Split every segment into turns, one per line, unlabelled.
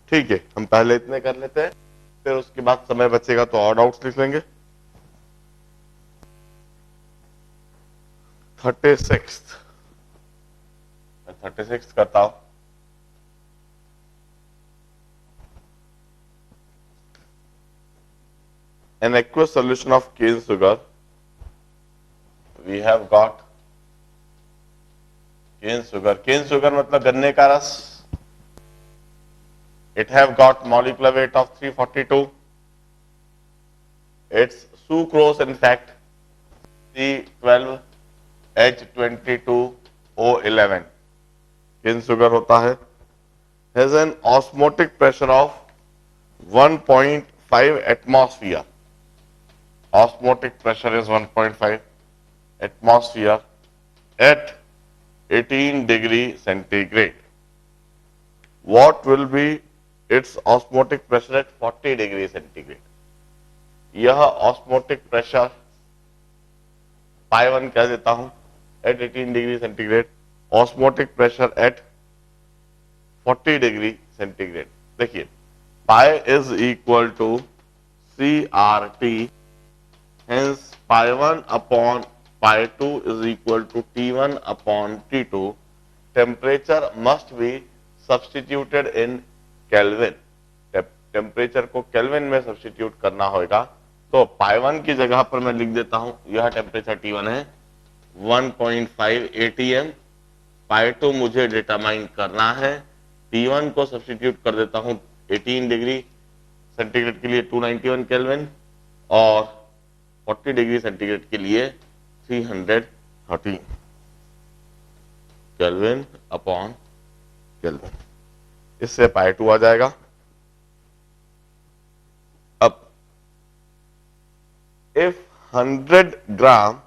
ठीक है, हम पहले इतने कर लेते हैं, फिर उसके बाद समय बचेगा तो और डाउट्स लिख लेंगे। 36 मैं 36 करता हूं। An aqueous solution of cane sugar, we have got cane sugar. Cane sugar मतलब गन्ने का रस। It have got molecular weight of 342. It's sucrose in fact C12H22O11. cane sugar होता है, has an osmotic pressure of 1.5 atmosphere. Osmotic pressure is 1.5 atmosphere at 18 degree centigrade. What will be its osmotic pressure at 40 degree centigrade? यह osmotic pressure pi1 कह देता हूं at 18 degree centigrade, osmotic pressure at 40 degree centigrade. देखिए pi is equal to CRT, hence pi1 upon pi2 is equal to T1 upon T2. Temperature must be substituted in Kelvin. Temperature को kelvin में substitute करना होगा, तो pi1 की जगह पर मैं लिख देता हूं, यह टेम्परेचर T1 है 1.5 ATM, pi2 मुझे डिटरमाइन करना है, T1 को सब्स्टिट्यूट कर देता हूं 18 डिग्री सेंटीग्रेड के लिए 291 केल्विन और 40 डिग्री सेंटीग्रेड के लिए 330 केल्विन अपॉन केल्विन। इससे pi2 आ जाएगा। अब if 100 gram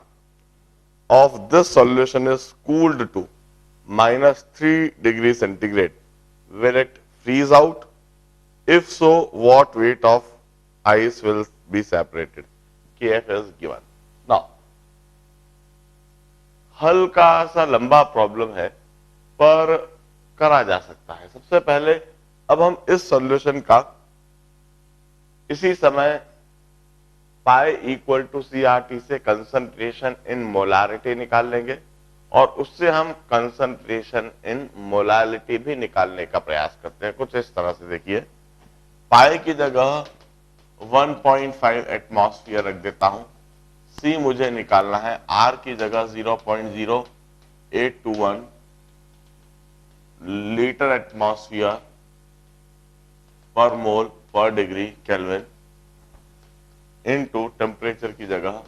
of this solution is cooled to -3 degree centigrade, will it freeze out? If so, what weight of ice will be separated? Kf is given. Now, हल्का सा लंबा problem है पर करा जा सकता है। सबसे पहले अब हम इस सॉल्यूशन का इसी समय पाई इक्वल टू CRT से कंसंट्रेशन इन मोलारिटी निकाल लेंगे और उससे हम कंसंट्रेशन इन मोलालिटी भी निकालने का प्रयास करते हैं। कुछ इस तरह से देखिए, पाई की जगह 1.5 एटमॉस्फेयर रख देता हूं, C मुझे निकालना है, R की जगह 0.0821 लीटर एटमॉस्फेयर पर मोल पर डिग्री केल्विन इनटू टेम्परेचर की जगह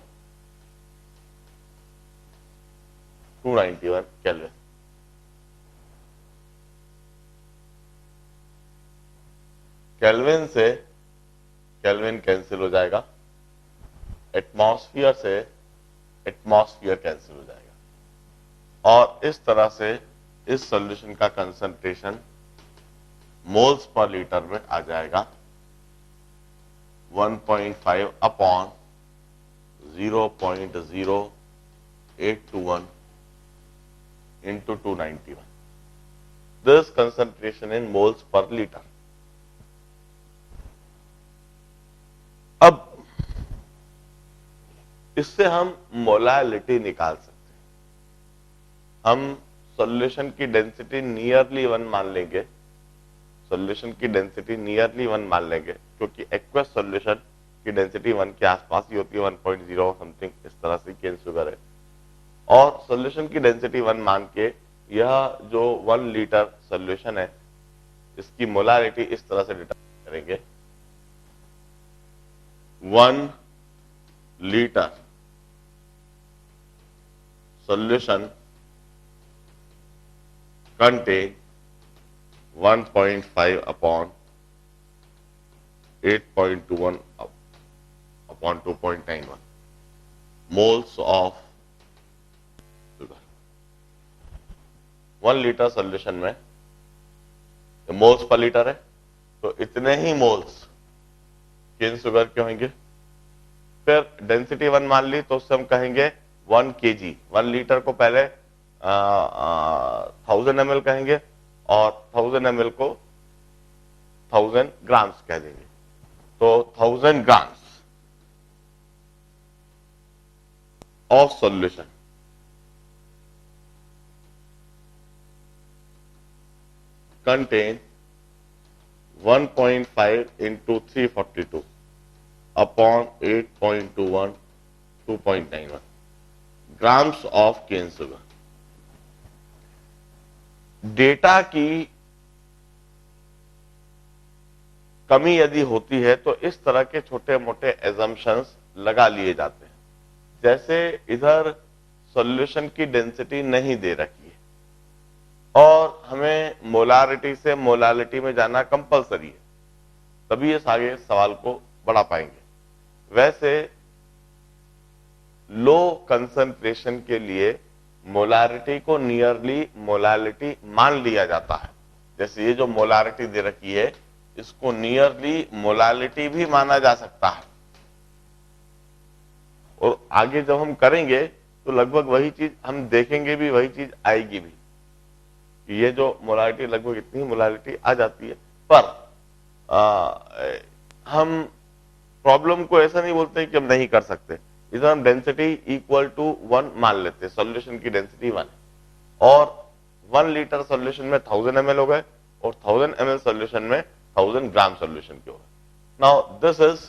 291 केल्विन। केल्विन से केल्विन कैंसिल हो जाएगा, एटमॉस्फेयर से एटमॉस्फेयर कैंसिल हो जाएगा और इस तरह से इस सॉल्यूशन का कंसंट्रेशन मोल्स पर लीटर में आ जाएगा 1.5 upon 0.0821 into 291. This concentration in moles per liter. अब इससे हम मोलालिटी निकाल सकते हैं। हम सॉल्यूशन की डेंसिटी नियरली 1 मान लेंगे, सॉल्यूशन की डेंसिटी नियरली 1 मान लेंगे क्योंकि एक्वस सॉल्यूशन की डेंसिटी 1 के आसपास ही होती है, 1.0 समथिंग इस तरह से केन शुगर है। और सॉल्यूशन की डेंसिटी 1 मान के यह जो 1 लीटर सॉल्यूशन है इसकी मोलारिटी इस तरह से डिटरमाइन करेंगे, 1 litre solution contain 1.5 upon 8.21 upon 2.91 moles of sugar। 1 litre solution में मोल्स पर लीटर है तो इतने ही मोल्स केन शुगर के होंगे। फिर डेंसिटी 1 मान ली तो उससे हम कहेंगे 1 kg, 1 लीटर को पहले 1000 ml कहेंगे और 1000 ml को 1000 ग्राम्स कह देंगे। तो 1000 grams of solution contain 1.5 into 342 upon 8.21 2.91 grams of cane sugar. Data की कमी यदि होती है तो इस तरह के छोटे मोटे एजम्पशंस लगा लिए जाते हैं। जैसे इधर सॉल्यूशन की डेंसिटी नहीं दे रखी है और हमें मोलारिटी से मोलालिटी में जाना कंपलसरी है, तभी इस आगे सवाल को बढ़ा पाएंगे। वैसे लो कंसंट्रेशन के लिए मोलारिटी को नियरली मोलालिटी मान लिया जाता है। जैसे ये जो मोलारिटी दे रखी है इसको नियरली मोलालिटी भी माना जा सकता है, और आगे जब हम करेंगे तो लगभग वही चीज हम देखेंगे भी, वही चीज आएगी भी। ये जो मोलालिटी लगभग इतनी मोलालिटी आ जाती है, पर हम प्रॉब्लम को ऐसा नहीं बोलते कि हम नहीं कर सकते। इधर हम डेंसिटी इक्वल टू 1 मान लेते हैं, सॉल्यूशन की डेंसिटी 1 है, और 1 लीटर सॉल्यूशन में 1000 ml हो गए और 1000 ml सॉल्यूशन में 1000 ग्राम सॉल्यूशन के हो गए। Now this is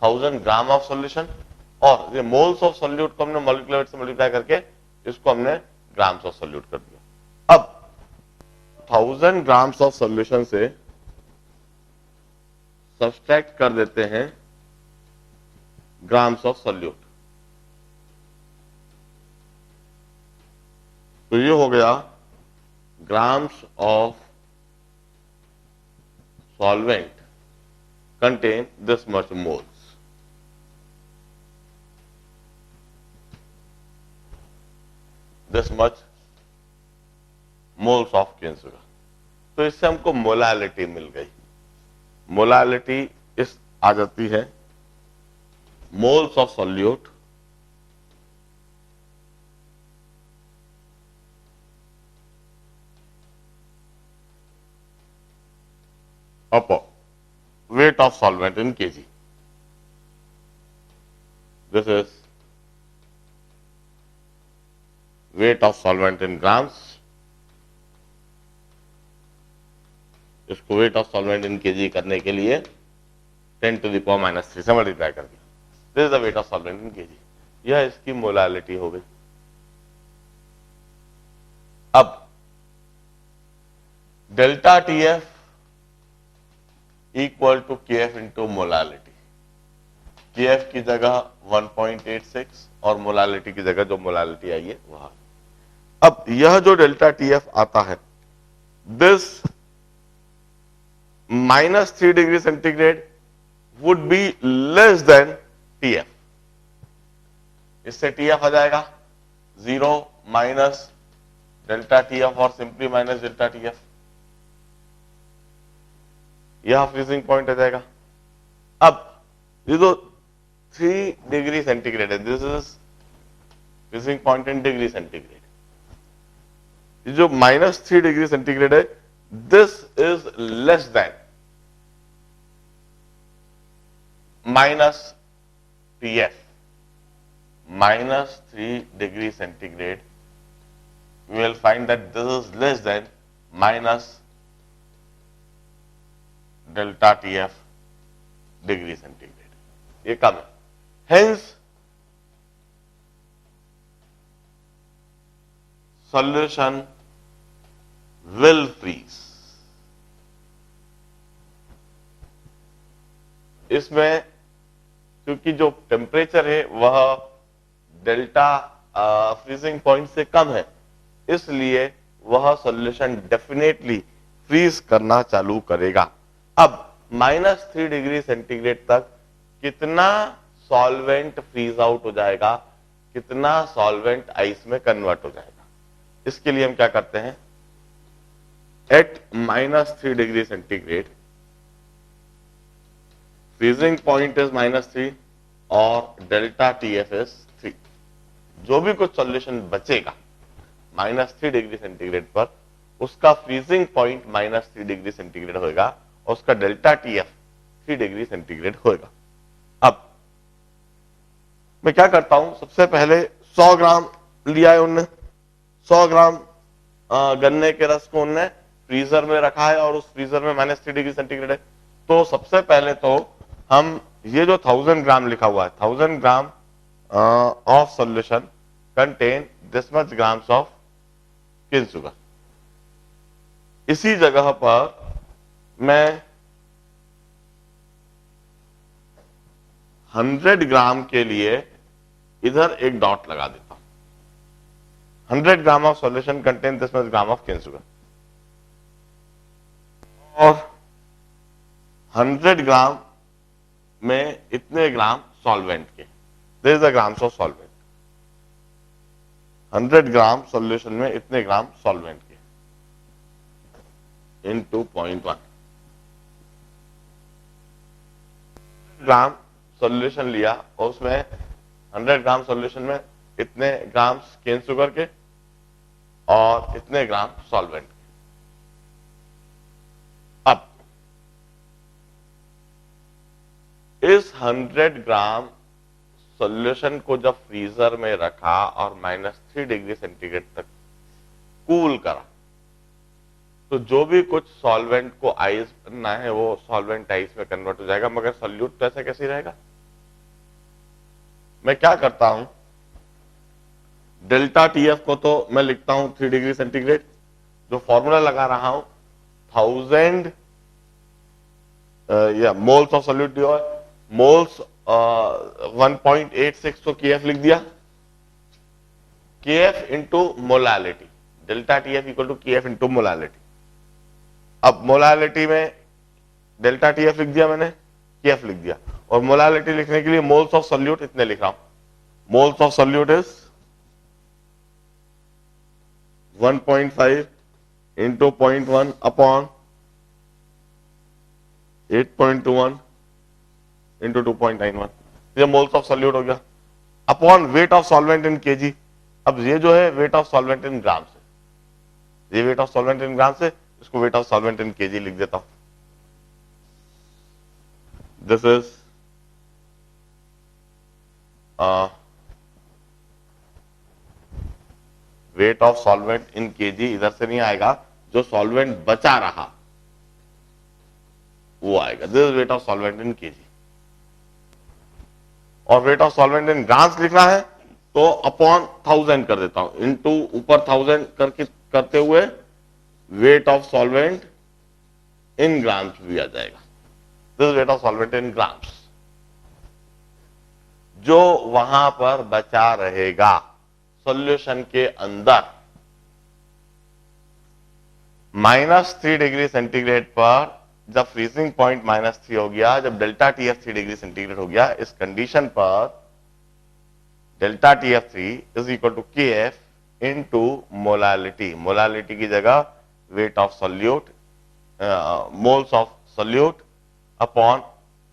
1000 gram of solution, और ये मोल्स ऑफ सॉल्यूट को हमने मॉलिक्यूलर वेट से मल्टीप्लाई करके इसको हमने ग्राम्स ऑफ सॉल्यूट कर दिया। अब 1000 ग्राम्स ऑफ सॉल्यूशन से सब्सट्रैक्ट कर देते हैं ग्राम्स ऑफ सॉल्यूट, तो ये हो गया grams of solvent contain this much moles. This much moles of cane sugar. तो इससे हमको मोलालिटी मिल गई। मोलालिटी इस आ जाती है moles of solute upon weight of solvent in kg. This is weight of solvent in grams. इसको weight of solvent in kg करने के लिए 10 to the power -3 से मल्टीप्लाई कर दिया। This is the weight of solvent in kg. यह इसकी molality हो गई। अब delta TF equal to KF into molality. KF की जगह 1.86 और मोलालिटी की जगह जो मोलालिटी आई है वहां। अब यह जो डेल्टा TF आता है, this -3 degree centigrade would be less than TF। इससे TF आ जाएगा 0 माइनस डेल्टा TF और सिंपली माइनस डेल्टा TF। यह फ्रीजिंग पॉइंट आ जाएगा। अब ये जो 3 डिग्री सेंटीग्रेड है, this is freezing point in degree centigrade. ये जो -3 डिग्री सेंटीग्रेड है, this is less than -TF। -3 degree centigrade, we will find that this is less than minus delta TF degree centigrade, ये कम है। Hence solution will freeze। इसमें क्योंकि जो temperature है वह डेल्टा फ्रीजिंग पॉइंट से कम है, इसलिए वह सॉल्यूशन डेफिनेटली फ्रीज करना चालू करेगा। अब -3 डिग्री सेंटीग्रेड तक कितना सॉल्वेंट फ्रीज आउट हो जाएगा, कितना सॉल्वेंट आइस में कन्वर्ट हो जाएगा, इसके लिए हम क्या करते हैं, at -3 degree centigrade freezing point is -3 और डेल्टा TF इज 3। जो भी कुछ सॉल्यूशन बचेगा -3 डिग्री सेंटीग्रेड पर, उसका फ्रीजिंग पॉइंट -3 डिग्री सेंटीग्रेड होगा और उसका डेल्टा TF 3 डिग्री सेंटीग्रेड होगा। अब मैं क्या करता हूं, सबसे पहले 100 ग्राम लिया है उनने, 100 ग्राम गन्ने के रस को उनने फ्रीजर में रखा है और उस फ्रीजर में -3 डिग्री सेंटीग्रेड है। तो सबसे पहले तो हम ये जो 1000 ग्राम लिखा हुआ है, 1000 gram of solution contain this much grams of cane sugar, इसी जगह पर मैं 100 ग्राम के लिए इधर एक डॉट लगा देता हूं। 100 gram of solution contain this much gram of cane sugar, और 100 ग्राम में इतने ग्राम सॉल्वेंट के, this is the grams of solvent. 100 gram solution में इतने ग्राम सॉल्वेंट के इनटू 0.1 ग्राम सॉल्यूशन लिया और उसमें 100 ग्राम सॉल्यूशन में इतने ग्राम केन शुगर के और इतने ग्राम सॉल्वेंट के। अब इस 100 ग्राम सॉल्यूशन को जब फ्रीजर में रखा और -3 डिग्री सेंटीग्रेड तक कूल करा, तो जो भी कुछ सॉल्वेंट को आइस बनना है वो सॉल्वेंट आइस में कन्वर्ट हो जाएगा, मगर सॉल्यूट तो ऐसा कैसे रहेगा। मैं क्या करता हूं, डेल्टा TF को तो मैं लिखता हूं 3 डिग्री सेंटीग्रेड, जो फॉर्मूला लगा रहा हूं 1000 या मोल्स ऑफ सॉल्यूट दिया है, मोल्स 1.86, तो KF लिख दिया, KF into molality, delta TF equal to KF into molality. अब मोलालिटी में डेल्टा TF लिख दिया मैंने, KF लिख दिया, और मोलालिटी लिखने के लिए मोल्स ऑफ सॉल्यूट इतने लिख रहा हूं, moles of solute is 1.5 into 0.1 upon 8.21 into 2.91, ये मोल्स ऑफ सॉल्यूट हो गया, upon weight of solvent in KG. अब ये जो है वेट ऑफ सॉल्वेंट इन ग्राम से, ये वेट ऑफ सॉल्वेंट इन ग्राम से, इसको wait of solvent in KG लिख देता हूं। This is weight of solvent in KG, इधर से नहीं आएगा, जो सॉल्वेंट बचा रहा वो आएगा, this is weight of solvent in KG. और weight of solvent in grams लिखना है तो अपॉन 1000 कर देता हूं, इनटू ऊपर 1000 करते हुए wait of solvent in grams भी आ जाएगा, this is weight of solvent in grams. जो वहां पर बचा रहेगा सॉल्यूशन के अंदर -3 डिग्री सेंटीग्रेड पर, जब फ्रीजिंग पॉइंट -3 हो गया, जब डेल्टा TF 3 डिग्री सेंटीग्रेड हो गया, इस कंडीशन पर delta TF 3 is equal to KF into molality, molality की जगह weight of solute, moles of solute upon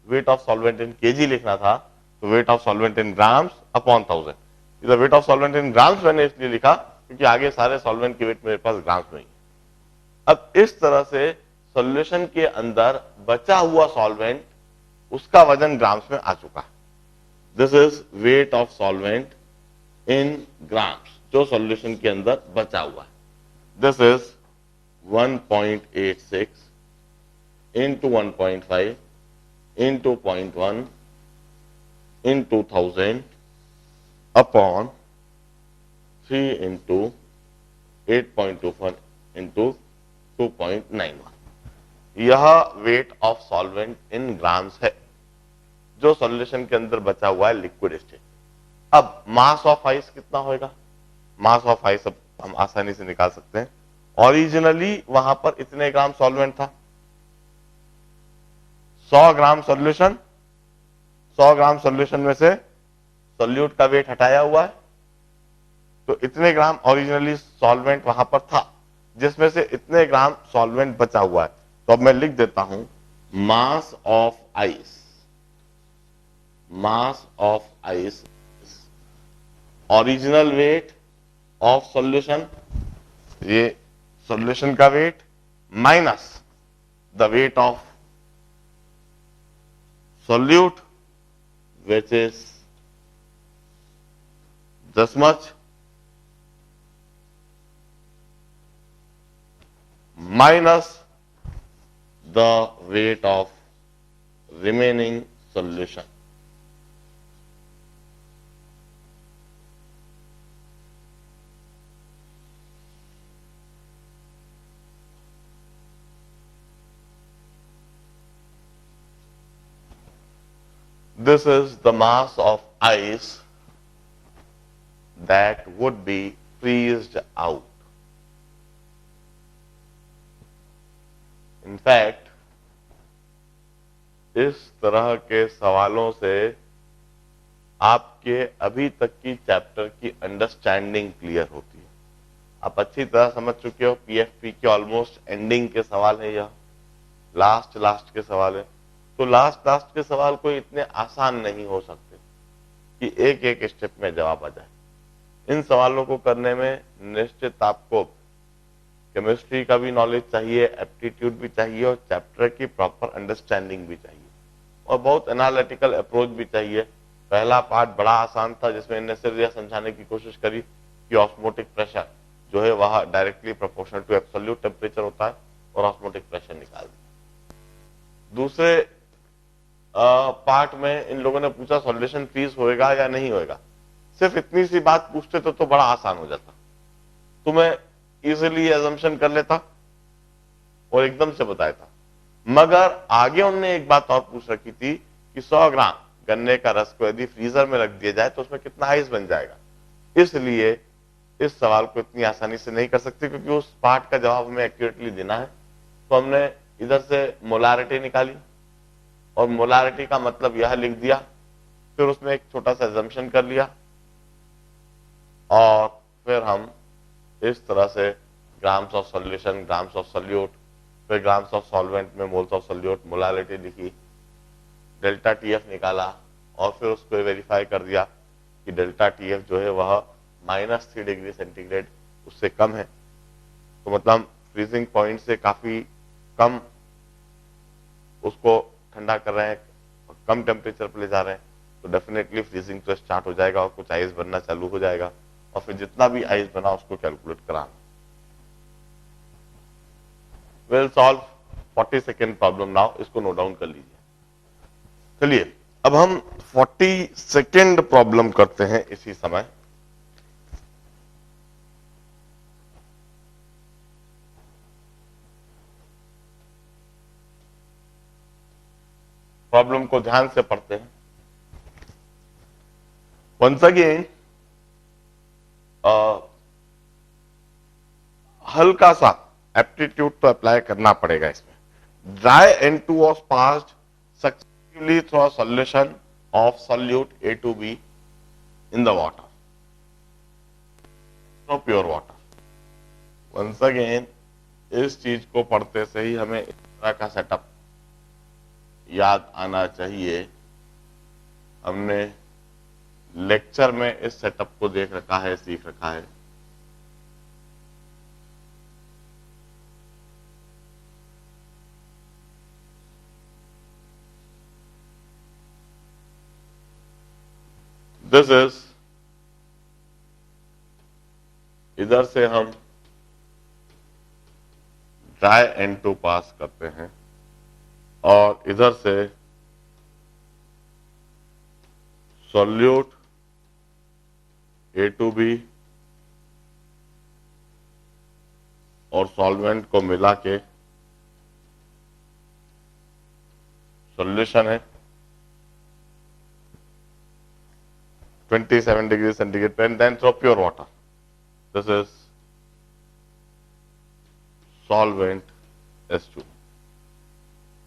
weight of solvent in KG लिखना था, तो weight of solvent in grams upon 1000। इधर weight of solvent in grams मैंने इसलिए लिखा क्योंकि आगे सारे सॉल्वेंट की वेट मेरे पास ग्राम्स में ही। अब इस तरह से सॉल्यूशन के अंदर बचा हुआ सॉल्वेंट, उसका वजन ग्राम्स में आ चुका है, this is weight of solvent in grams, जो सॉल्यूशन के अंदर बचा हुआ है, this is 1.86 into 1.5 into 0.1 into 1000 upon 3 into 8.21 into 2.91। यह wait of solvent in grams है, जो सॉल्यूशन के अंदर बचा हुआ है लिक्विड स्टेट। अब मास ऑफ आइस कितना होगा, मास ऑफ आइस अब हम आसानी से निकाल सकते हैं। ओरिजिनली वहां पर इतने ग्राम सॉल्वेंट था, 100 ग्राम सॉल्यूशन, 100 ग्राम सॉल्यूशन में से सॉल्यूट का वेट हटाया हुआ है, तो इतने ग्राम ओरिजिनली सॉल्वेंट वहां पर था, जिसमें से इतने ग्राम सॉल्वेंट बचा हुआ है। तो अब मैं लिख देता हूं mass of ice, mass of ice original weight of solution, ये सॉल्यूशन का wait minus the weight of solute which is this much minus the weight of remaining solution. This is the mass of ice that would be freezed out. In fact, इस तरह के सवालों से आपके अभी तक की चैप्टर की अंडरस्टैंडिंग क्लियर होती है। आप अच्छी तरह समझ चुके हो, पीएफपी के ऑलमोस्ट एंडिंग के सवाल है, यह लास्ट के सवाल है। तो लास्ट के सवाल कोई इतने आसान नहीं हो सकते कि एक एक स्टेप में जवाब आ जाए। इन सवालों को करने में निश्चित आपको केमिस्ट्री का भी नॉलेज चाहिए, एप्टीट्यूड भी चाहिए और चैप्टर की प्रॉपर अंडरस्टैंडिंग भी चाहिए और बहुत एनालिटिकल अप्रोच भी चाहिए। पहला पार्ट बड़ा आसान था जिसमें इन्होंने सिर्फ यह समझाने की कोशिश करी कि ऑस्मोटिक प्रेशर जो है वह directly proportional to absolute temperature होता है और ऑस्मोटिक प्रेशर निकाल दिया। दूसरे पार्ट में इन लोगों ने पूछा सॉल्यूशन फ्रीज होएगा या नहीं होएगा। सिर्फ इतनी सी बात पूछते तो बड़ा आसान हो जाता, तो मैं इजिली एजम्पशन कर लेता और एकदम से बताया था। मगर आगे उन्होंने एक बात और पूछ रखी थी कि 100 ग्राम गन्ने का रस को यदि फ्रीजर में रख दिया जाए तो उसमें कितना आइस बन जाएगा। इसलिए इस सवाल को इतनी आसानी से नहीं कर सकते क्योंकि उस पार्ट का जवाब हमें एक्यूरेटली देना है। तो हमने इधर से मोलारिटी निकाली और मोलारिटी का मतलब यह लिख दिया, फिर उसमें एक छोटा सा एजम्पशन कर लिया और फिर हम इस तरह से grams of solution, grams of solute, फिर ग्राम्स ऑफ सॉल्वेंट में मोल्स ऑफ सोल्यूट, मोलारिटी लिखी, डेल्टा टीएफ निकाला और फिर उसको वेरीफाई कर दिया कि डेल्टा टीएफ जो है वह -3 डिग्री सेंटीग्रेड उससे कम है। तो मतलब फ्रीजिंग पॉइंट से काफी कम उसको ठंडा कर रहे हैं, कम टेम्परेचर पर ले जा रहे हैं, तो डेफिनेटली फ्रीजिंग तो स्टार्ट हो जाएगा और कुछ आइस बनना चालू हो जाएगा और फिर जितना भी आइस बना उसको कैलकुलेट कराना। Will solve 40 second problem now, इसको नोट डाउन कर लीजिए। चलिए अब हम 40 सेकेंड प्रॉब्लम करते हैं इसी समय। प्रॉब्लम को ध्यान से पढ़ते हैं। वंस अगेन हल्का सा एप्टीट्यूड तो अप्लाई करना पड़ेगा इसमें। Dry N2 was passed successively through a solution of solute A2B in the water, no pure water. Once again इस चीज को पढ़ते से ही हमें इस तरह का सेटअप याद आना चाहिए। हमने लेक्चर में इस सेटअप को देख रखा है, सीख रखा है। दिस इज, इधर से हम ड्राई N2 पास करते हैं और इधर से सोल्यूट A2B और सॉल्वेंट को मिला के सॉल्यूशन है 27 degree centigrade and then throw pure water. This is solvent S2,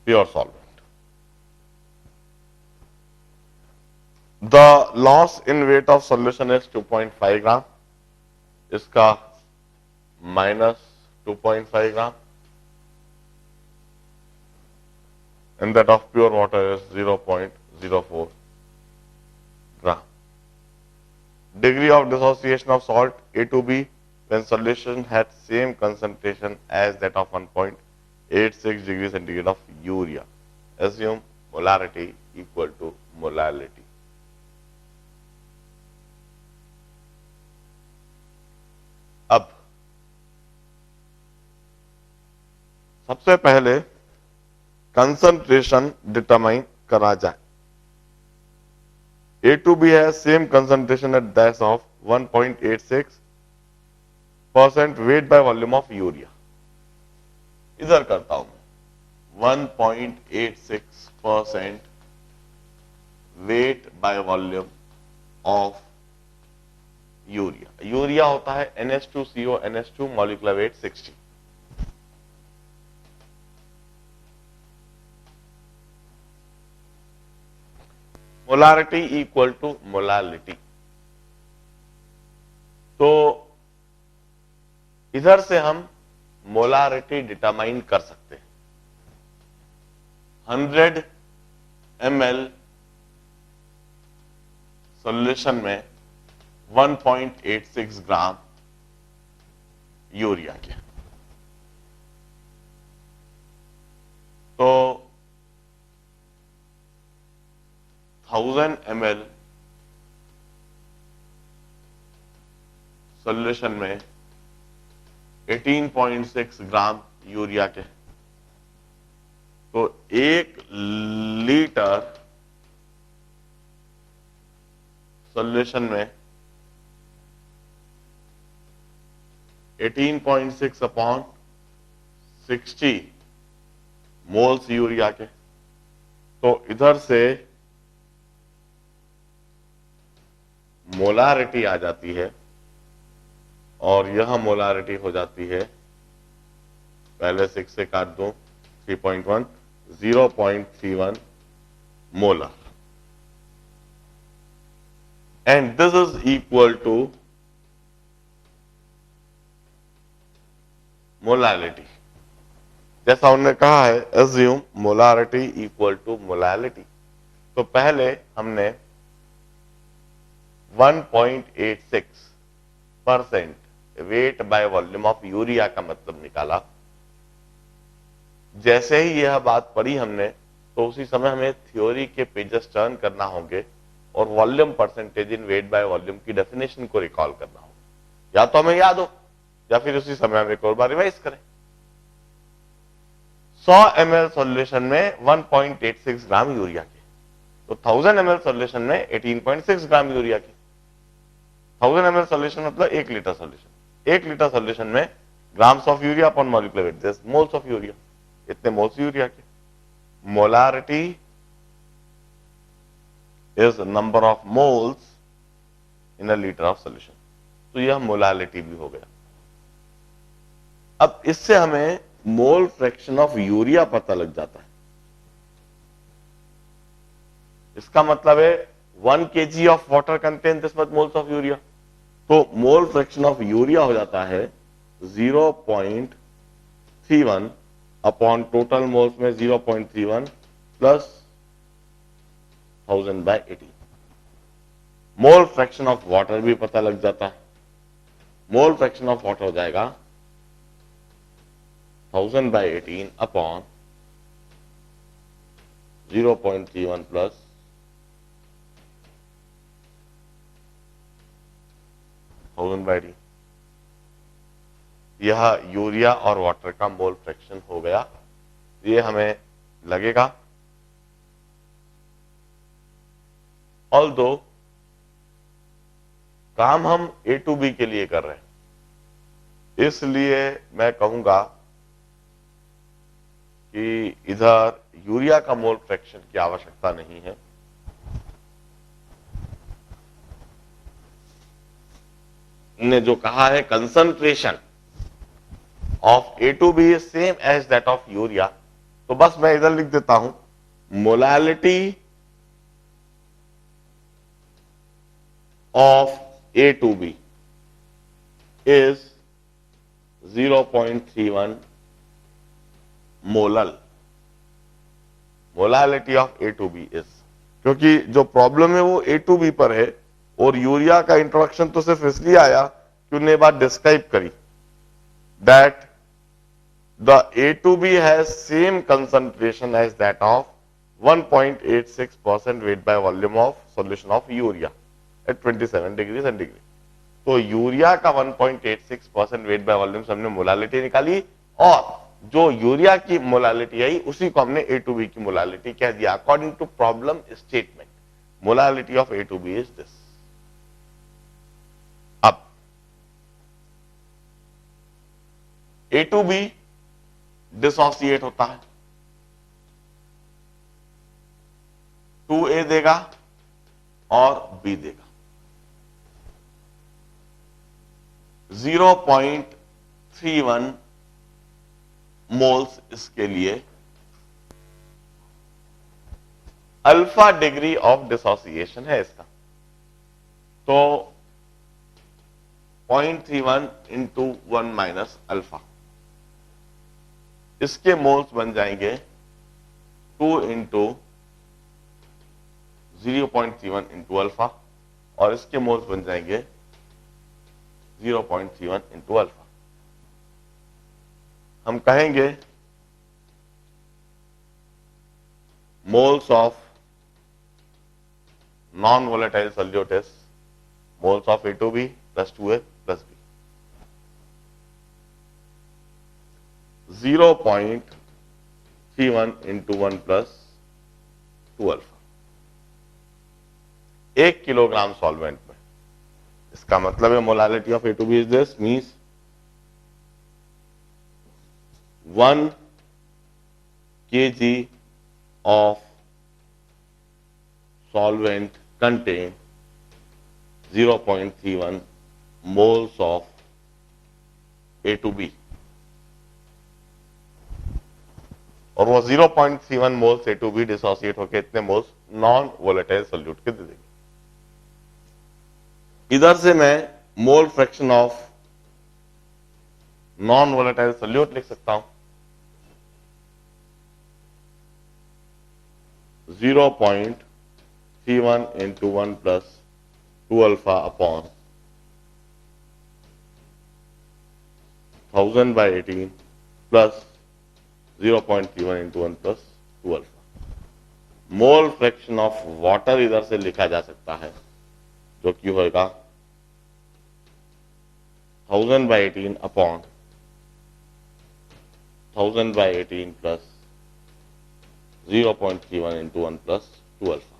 pure solvent. The loss in weight of solution is 2.5 gram. इसका -2.5 gram, and that of pure water is 0.04 gram. Degree of dissociation of salt A2B when solution had same concentration as that of 1.86 degree centigrade of urea. Assume molarity equal to molality. अब सबसे पहले concentration determine करा जाए। A2B has same concentration at that of 1.86% weight by volume of urea. इधर करता हूं मैं 1.86% weight by volume of urea. Urea होता है NH2CO NH2 molecular weight 60। Molarity equal to molality. तो इधर से हम मोलारिटी डिटरमाइन कर सकते हैं। 100 ml सॉल्यूशन में 1.86 ग्राम यूरिया के। तो 1000 ml सॉल्यूशन में 18.6 ग्राम यूरिया के। तो 1 लीटर सॉल्यूशन में 18.6 अपॉन 60 मोल्स यूरिया के। तो इधर से मोलारिटी आ जाती है और यह मोलारिटी हो जाती है, पहले 6 से काट दो 3.1 0.31 molar. And this is equal to molality. जैसा उन्होंने कहा है assume molarity equal to molality. तो पहले हमने 1.86% weight by volume of urea का मतलब निकाला। जैसे ही यह बात पढ़ी हमने तो उसी समय हमें थ्योरी के पेजेस टर्न करना होंगे और volume percentage in wait by volume की डेफिनेशन को रिकॉल करना होगा। या तो हमें याद हो या फिर उसी समय हम एक और बार रिवाइज करें। 100 ml सॉल्यूशन में 1.86 ग्राम यूरिया के। तो 1000 ml सॉल्यूशन में 18.6 ग्राम यूरिया के। 1000 ml सॉल्यूशन मतलब 1 लीटर सॉल्यूशन। 1 लीटर सॉल्यूशन में grams of urea upon molecular weight, this moles of urea, इतने मोल्स यूरिया के। Molarity is number of moles in a litre of solution. तो यह molality भी हो गया। अब इससे हमें मोल फ्रैक्शन ऑफ यूरिया पता लग जाता है। इसका मतलब है 1 kg of water contain this much moles of urea. तो मोल फ्रैक्शन ऑफ यूरिया हो जाता है 0.31 अपॉन टोटल मोल्स में 0.31 plus 1000/18। Mole fraction of water भी पता लग जाता है। मोल फ्रैक्शन ऑफ वाटर हो जाएगा 1000/18 अपॉन 0.31 प्लस 1000/18। यह यूरिया और वाटर का मोल फ्रैक्शन हो गया। ये हमें लगेगा। ऑल्दो काम हम A to B के लिए कर रहे हैं, इसलिए मैं कहूंगा कि इधर यूरिया का मोल फ्रैक्शन की आवश्यकता नहीं है। ने जो कहा है concentration of A to B is same as that of urea, तो बस मैं इधर लिख देता हूं molality of A to B is 0.31 molal. Molality of A to B is, क्योंकि जो प्रॉब्लम है वो A to B पर है और यूरिया का इंट्रोडक्शन तो सिर्फ इसलिए आया कि उन्हें बात डिस्क्राइब करी that the A to B has same concentration as that of 1.86% weight by volume of solution of urea at 27 degree centigrade. तो यूरिया का 1.86% वेट बाय वॉल्यूम हमने मोलालिटी निकाली और जो यूरिया की मोलालिटी आई उसी को हमने ए टू बी की मोलालिटी कह दिया according to problem statement. Molality of A to B is this. अब ए टू बी डिसोसिएट होता है, 2A देगा और B देगा। 0.31 मोल्स इसके लिए अल्फा डिग्री ऑफ डिसोसिएशन है इसका। तो 0.31 इंटू 1 माइनस अल्फा, इसके मोल्स बन जाएंगे 2 इंटू 0.31 इंटू अल्फा और इसके मोल्स बन जाएंगे 0.31 इंटू अल्फा। हम कहेंगे moles of non volatile solute is moles of A2B plus 2A plus B। 0.31 into 1 plus 2 alpha 1 kilogram solvent में। इसका मतलब है molality of A2B is this means 1 kg of solvent contain 0.31 moles of A2B और वो 0.31 moles A2B dissociate होकर इतने moles non volatile solute के दे देंगे। इधर से मैं mole fraction of non volatile solute लिख सकता हूं 0.31 into 1 plus 2 alpha upon 1000/18 plus 0.31 into 1 plus 2 alpha. Mole fraction of water इधर से लिखा जा सकता है जो कि होगा 1000/18 upon 1000/18 plus 0.31 into 1 plus 2 alpha.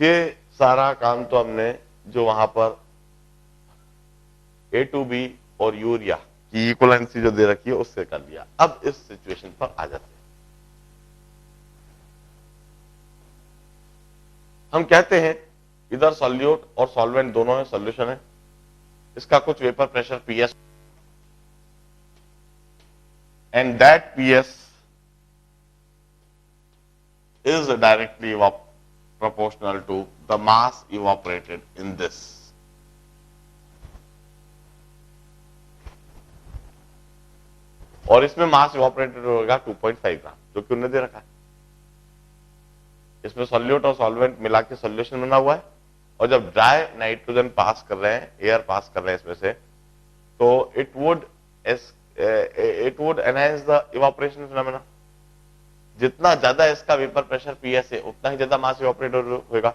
ये सारा काम तो हमने जो वहां पर A2B और यूरिया की इक्वलेंसी जो दे रखी है उससे कर लिया। अब इस सिचुएशन पर आ जाते हैं। हम कहते हैं इधर सॉल्यूट और सॉल्वेंट दोनों है, सॉल्यूशन है, इसका कुछ vapour pressure PS and that PS is directly proportional to the mass evaporated in this. और इसमें मास इवापोरेटेड होगा 2.5 ग्राम जो कि उन्होंने दे रखा है। इसमें सॉल्यूट और सॉल्वेंट मिला के सॉल्यूशन बना हुआ है और जब ड्राई नाइट्रोजन पास कर रहे हैं, एयर पास कर रहे हैं इसमें से, तो it would enhance the evaporation phenomena. जितना ज्यादा इसका वेपर प्रेशर PS है उतना ही ज्यादा मास इवापोरेट होगा।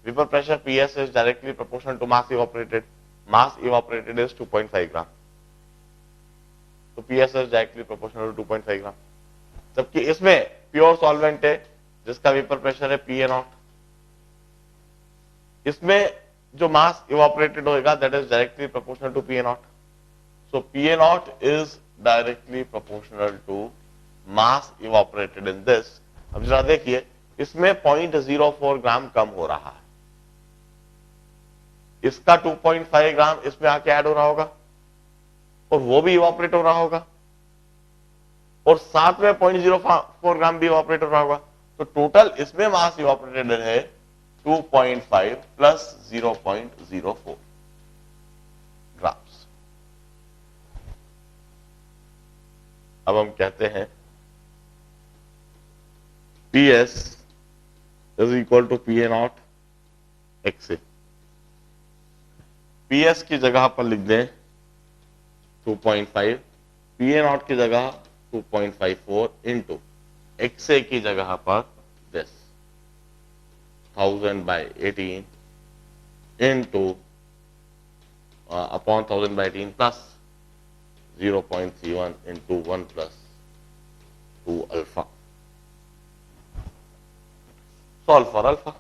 Vapour pressure PS is directly proportional to mass evaporated. Mass evaporated is 2.5 gram, तो PS is directly proportional to 2.5 gram. जबकि इसमें प्योर सॉल्वेंट है जिसका वेपर प्रेशर है PA0। इसमें जो मास इवापोरेटेड होगा that is directly proportional to PA0। So PA0 is directly proportional to mass evaporated in this. अब जरा देखिए इसमें 0.04 ग्राम कम हो रहा है, इसका 2.5 ग्राम इसमें आके ऐड हो रहा होगा और वो भी इवापोरेट हो रहा होगा और साथ में 0.04 ग्राम भी इवापोरेट हो रहा होगा। तो टोटल इसमें मास इवापोरेटेड है 2.5 प्लस 0.04 ग्राम्स। अब हम कहते हैं PS is equal to PA0 XA। PS की जगह पर लिख दें 2.5 पी ए नॉट की जगह 2.54 इंटू एक्स ए की जगह पर this 1000/18 into upon 1000/18 plus 0.31 into 1 plus 2 alpha. Solve for alpha.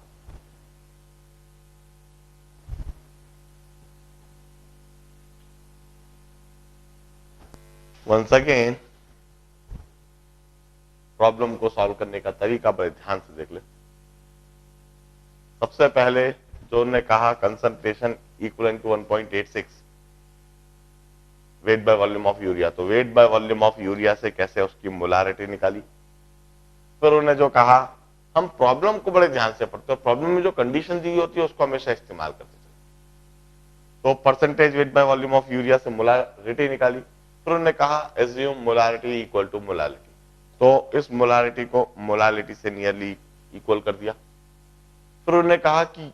Once again, problem को सॉल्व करने का तरीका बड़े ध्यान से देख ले. सबसे पहले जो ने कहा concentration equal to 1.86 weight by volume of urea, तो weight by volume of urea से कैसे उसकी मोलारिटी निकाली. फिर उन्होंने जो कहा हम प्रॉब्लम को बड़े ध्यान से पढ़ते हैं, प्रॉब्लम में जो कंडीशन दी होती है उसको हमेशा इस्तेमाल करते हैं. तो percentage weight by volume of urea से मोलारिटी निकाली. फिर उन्होंने कहा assume molarity equal to molality, तो इस मोलारिटी को मोलालिटी से नियरली इक्वल कर दिया. फिर उन्होंने कहा कि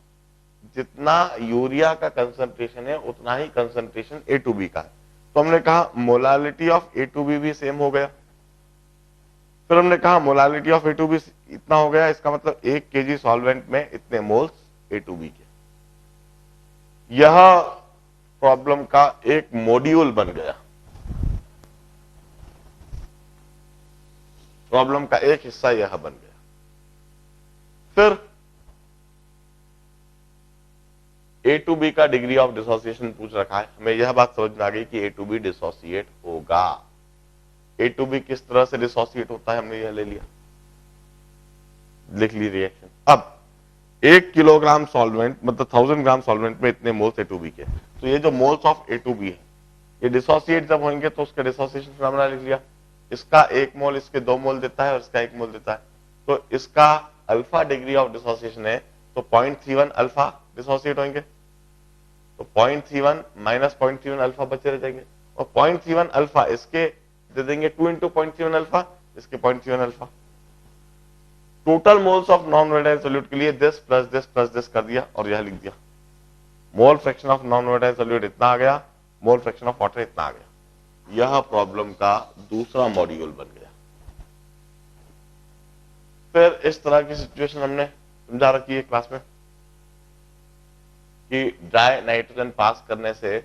जितना यूरिया का कंसंट्रेशन है उतना ही कंसंट्रेशन ए टू बी का है, तो हमने कहा molality of A to B भी सेम हो गया. फिर हमने कहा molality of A to B इतना हो गया, इसका मतलब 1 kg सॉल्वेंट में इतने मोल्स ए टू बी के. यह प्रॉब्लम का एक मॉड्यूल बन गया, प्रॉब्लम का एक हिस्सा यह बन गया. फिर ए टू बी का डिग्री ऑफ डिसोसिएशन पूछ रखा है. हमें यह बात समझ में आ गई कि ए टू बी डिसोसिएट होगा. ए टू बी किस तरह से डिसोसिएट होता है हमने यह ले लिया, लिख ली रिएक्शन. अब 1 किलोग्राम सॉल्वेंट मतलब 1000 ग्राम सॉल्वेंट में इतने मोल्स ए टू बी के, तो ये जो moles of A to B है ये डिसोसिएट जब होंगे तो उसका डिसोसिएशन फार्मूला लिख लिया. इसका 1 मोल इसके 2 मोल देता है और इसका 1 मोल देता है, तो इसका अल्फा डिग्री ऑफ डिसोसिएशन है, तो 0.31 अल्फा डिसोसिएट होंगे, तो 0.31 माइनस 0.31 अल्फा बचे रह जाएंगे, और 0.31 अल्फा इसके दे देंगे 2 इंटू 0.31 अल्फा, इसके 0.31 alpha. Total moles of non volatile solute के लिए this plus this plus this कर दिया और यह लिख दिया. Mole fraction of non volatile solute इतना आ गया, मोल फ्रैक्शन ऑफ वाटर इतना आ गया. यह प्रॉब्लम का दूसरा मॉड्यूल बन गया. फिर इस तरह की सिचुएशन हमने समझा रखी है क्लास में कि ड्राई नाइट्रोजन पास करने से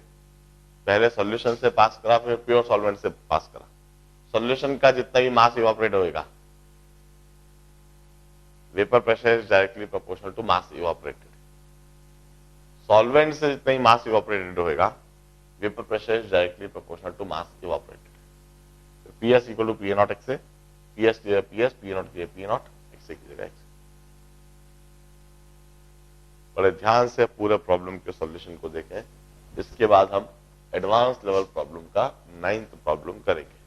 पहले सॉल्यूशन से पास करा, फिर प्योर सॉल्वेंट से पास करा. सॉल्यूशन का जितना भी मास इवापोरेट होएगा, vapour pressure is directly proportional to mass evaporated. Solvent से जितना ही मास इवापोरेटेड होएगा, vapour pressure is directly proportional to mass evaporated. PS equal to P A not X A, PS clear PS, P A not clear P A not, X A की जगह x. बड़े ध्यान से पूरे problem के solution को देखें. इसके बाद हम एडवांस लेवल प्रॉब्लम का 9th प्रॉब्लम करेंगे.